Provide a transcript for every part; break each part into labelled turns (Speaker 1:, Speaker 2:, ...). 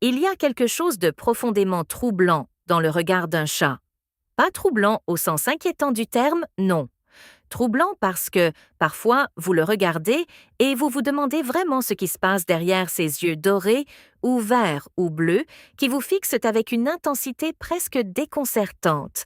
Speaker 1: Il y a quelque chose de profondément troublant dans le regard d'un chat. Pas troublant au sens inquiétant du terme, non. Troublant parce que, parfois, vous le regardez et vous vous demandez vraiment ce qui se passe derrière ces yeux dorés, ou verts ou bleus, qui vous fixent avec une intensité presque déconcertante.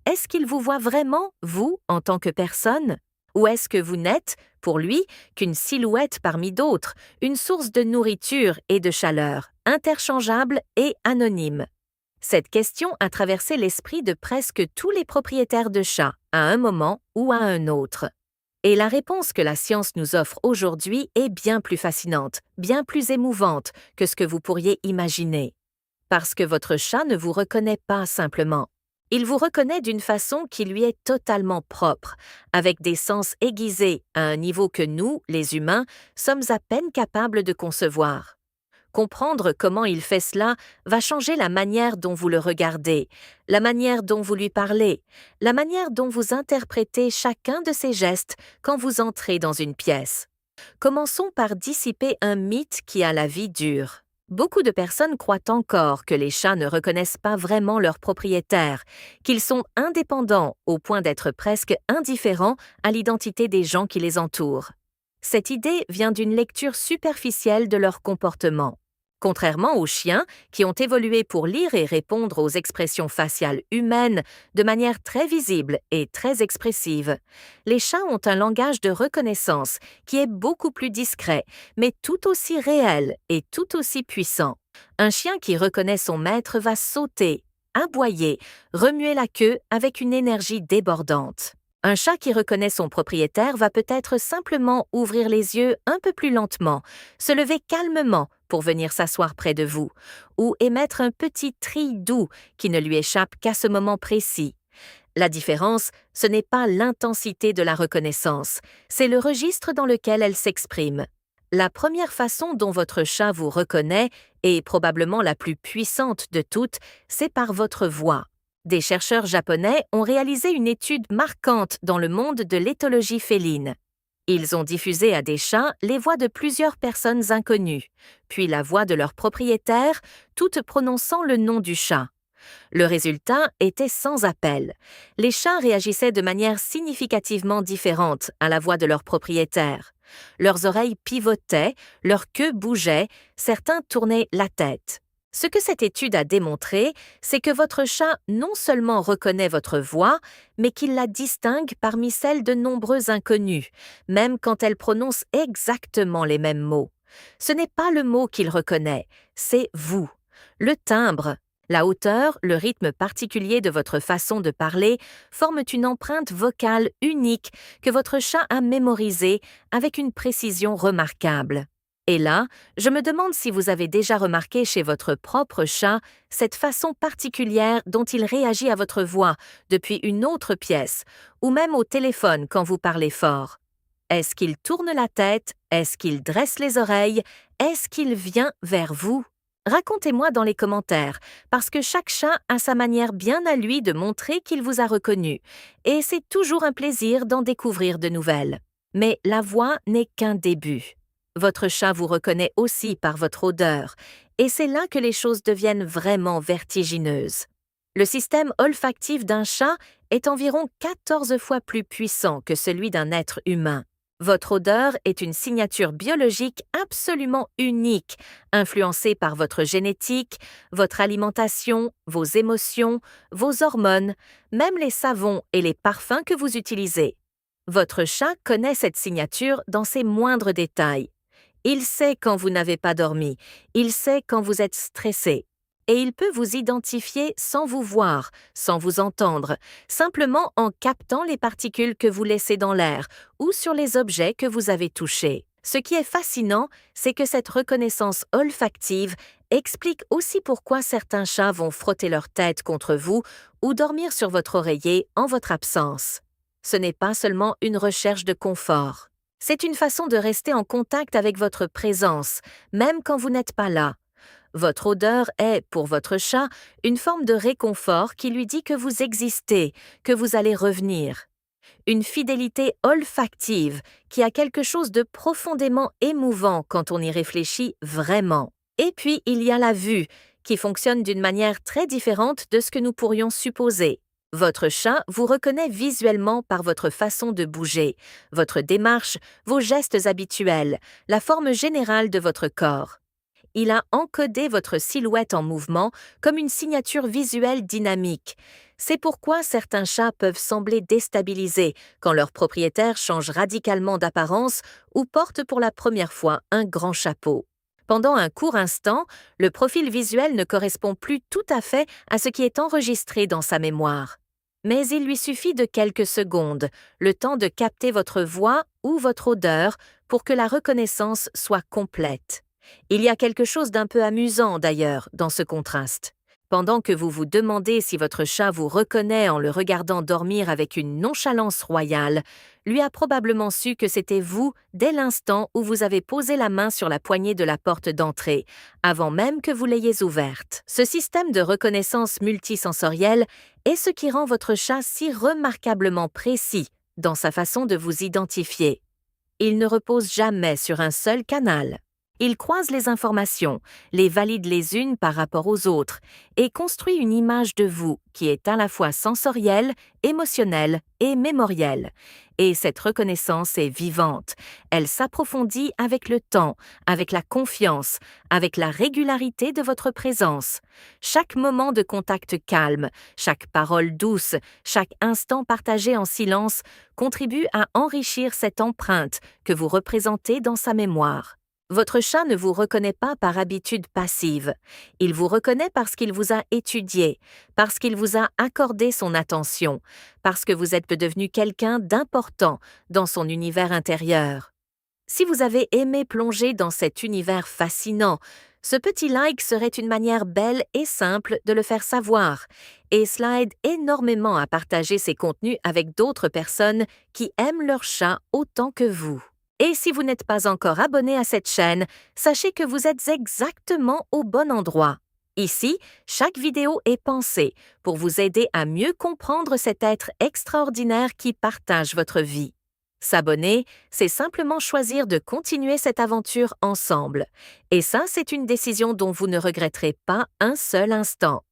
Speaker 1: Est-ce qu'il vous voit vraiment, vous, en tant que personne? Ou est-ce que vous n'êtes, pour lui, qu'une silhouette parmi d'autres, une source de nourriture et de chaleur, interchangeable et anonyme? Cette question a traversé l'esprit de presque tous les propriétaires de chats, à un moment ou à un autre. Et la réponse que la science nous offre aujourd'hui est bien plus fascinante, bien plus émouvante que ce que vous pourriez imaginer. Parce que votre chat ne vous reconnaît pas simplement. Il vous reconnaît d'une façon qui lui est totalement propre, avec des sens aiguisés à un niveau que nous, les humains, sommes à peine capables de concevoir. Comprendre comment il fait cela va changer la manière dont vous le regardez, la manière dont vous lui parlez, la manière dont vous interprétez chacun de ses gestes quand vous entrez dans une pièce. Commençons par dissiper un mythe qui a la vie dure. Beaucoup de personnes croient encore que les chats ne reconnaissent pas vraiment leurs propriétaires, qu'ils sont indépendants au point d'être presque indifférents à l'identité des gens qui les entourent. Cette idée vient d'une lecture superficielle de leur comportement. Contrairement aux chiens, qui ont évolué pour lire et répondre aux expressions faciales humaines de manière très visible et très expressive, les chats ont un langage de reconnaissance qui est beaucoup plus discret, mais tout aussi réel et tout aussi puissant. Un chien qui reconnaît son maître va sauter, aboyer, remuer la queue avec une énergie débordante. Un chat qui reconnaît son propriétaire va peut-être simplement ouvrir les yeux un peu plus lentement, se lever calmement pour venir s'asseoir près de vous, ou émettre un petit tri doux qui ne lui échappe qu'à ce moment précis. La différence, ce n'est pas l'intensité de la reconnaissance, c'est le registre dans lequel elle s'exprime. La première façon dont votre chat vous reconnaît, et probablement la plus puissante de toutes, c'est par votre voix. Des chercheurs japonais ont réalisé une étude marquante dans le monde de l'éthologie féline. Ils ont diffusé à des chats les voix de plusieurs personnes inconnues, puis la voix de leur propriétaire, toutes prononçant le nom du chat. Le résultat était sans appel. Les chats réagissaient de manière significativement différente à la voix de leur propriétaire. Leurs oreilles pivotaient, leur queue bougeait, certains tournaient la tête. Ce que cette étude a démontré, c'est que votre chat non seulement reconnaît votre voix, mais qu'il la distingue parmi celles de nombreux inconnus, même quand elle prononce exactement les mêmes mots. Ce n'est pas le mot qu'il reconnaît, c'est vous. Le timbre, la hauteur, le rythme particulier de votre façon de parler forment une empreinte vocale unique que votre chat a mémorisée avec une précision remarquable. Et là, je me demande si vous avez déjà remarqué chez votre propre chat cette façon particulière dont il réagit à votre voix depuis une autre pièce, ou même au téléphone quand vous parlez fort. Est-ce qu'il tourne la tête? Est-ce qu'il dresse les oreilles? Est-ce qu'il vient vers vous? Racontez-moi dans les commentaires, parce que chaque chat a sa manière bien à lui de montrer qu'il vous a reconnu, et c'est toujours un plaisir d'en découvrir de nouvelles. Mais la voix n'est qu'un début. Votre chat vous reconnaît aussi par votre odeur, et c'est là que les choses deviennent vraiment vertigineuses. Le système olfactif d'un chat est environ 14 fois plus puissant que celui d'un être humain. Votre odeur est une signature biologique absolument unique, influencée par votre génétique, votre alimentation, vos émotions, vos hormones, même les savons et les parfums que vous utilisez. Votre chat connaît cette signature dans ses moindres détails. Il sait quand vous n'avez pas dormi, il sait quand vous êtes stressé. Et il peut vous identifier sans vous voir, sans vous entendre, simplement en captant les particules que vous laissez dans l'air ou sur les objets que vous avez touchés. Ce qui est fascinant, c'est que cette reconnaissance olfactive explique aussi pourquoi certains chats vont frotter leur tête contre vous ou dormir sur votre oreiller en votre absence. Ce n'est pas seulement une recherche de confort. C'est une façon de rester en contact avec votre présence, même quand vous n'êtes pas là. Votre odeur est, pour votre chat, une forme de réconfort qui lui dit que vous existez, que vous allez revenir. Une fidélité olfactive qui a quelque chose de profondément émouvant quand on y réfléchit vraiment. Et puis, il y a la vue, qui fonctionne d'une manière très différente de ce que nous pourrions supposer. Votre chat vous reconnaît visuellement par votre façon de bouger, votre démarche, vos gestes habituels, la forme générale de votre corps. Il a encodé votre silhouette en mouvement comme une signature visuelle dynamique. C'est pourquoi certains chats peuvent sembler déstabilisés quand leur propriétaire change radicalement d'apparence ou porte pour la première fois un grand chapeau. Pendant un court instant, le profil visuel ne correspond plus tout à fait à ce qui est enregistré dans sa mémoire. Mais il lui suffit de quelques secondes, le temps de capter votre voix ou votre odeur pour que la reconnaissance soit complète. Il y a quelque chose d'un peu amusant d'ailleurs dans ce contraste. Pendant que vous vous demandez si votre chat vous reconnaît en le regardant dormir avec une nonchalance royale, lui a probablement su que c'était vous dès l'instant où vous avez posé la main sur la poignée de la porte d'entrée, avant même que vous l'ayez ouverte. Ce système de reconnaissance multisensorielle est ce qui rend votre chat si remarquablement précis dans sa façon de vous identifier. Il ne repose jamais sur un seul canal. Il croise les informations, les valide les unes par rapport aux autres et construit une image de vous qui est à la fois sensorielle, émotionnelle et mémorielle. Et cette reconnaissance est vivante. Elle s'approfondit avec le temps, avec la confiance, avec la régularité de votre présence. Chaque moment de contact calme, chaque parole douce, chaque instant partagé en silence contribue à enrichir cette empreinte que vous représentez dans sa mémoire. Votre chat ne vous reconnaît pas par habitude passive. Il vous reconnaît parce qu'il vous a étudié, parce qu'il vous a accordé son attention, parce que vous êtes devenu quelqu'un d'important dans son univers intérieur. Si vous avez aimé plonger dans cet univers fascinant, ce petit like serait une manière belle et simple de le faire savoir, et cela aide énormément à partager ces contenus avec d'autres personnes qui aiment leur chat autant que vous. Et si vous n'êtes pas encore abonné à cette chaîne, sachez que vous êtes exactement au bon endroit. Ici, chaque vidéo est pensée pour vous aider à mieux comprendre cet être extraordinaire qui partage votre vie. S'abonner, c'est simplement choisir de continuer cette aventure ensemble. Et ça, c'est une décision dont vous ne regretterez pas un seul instant.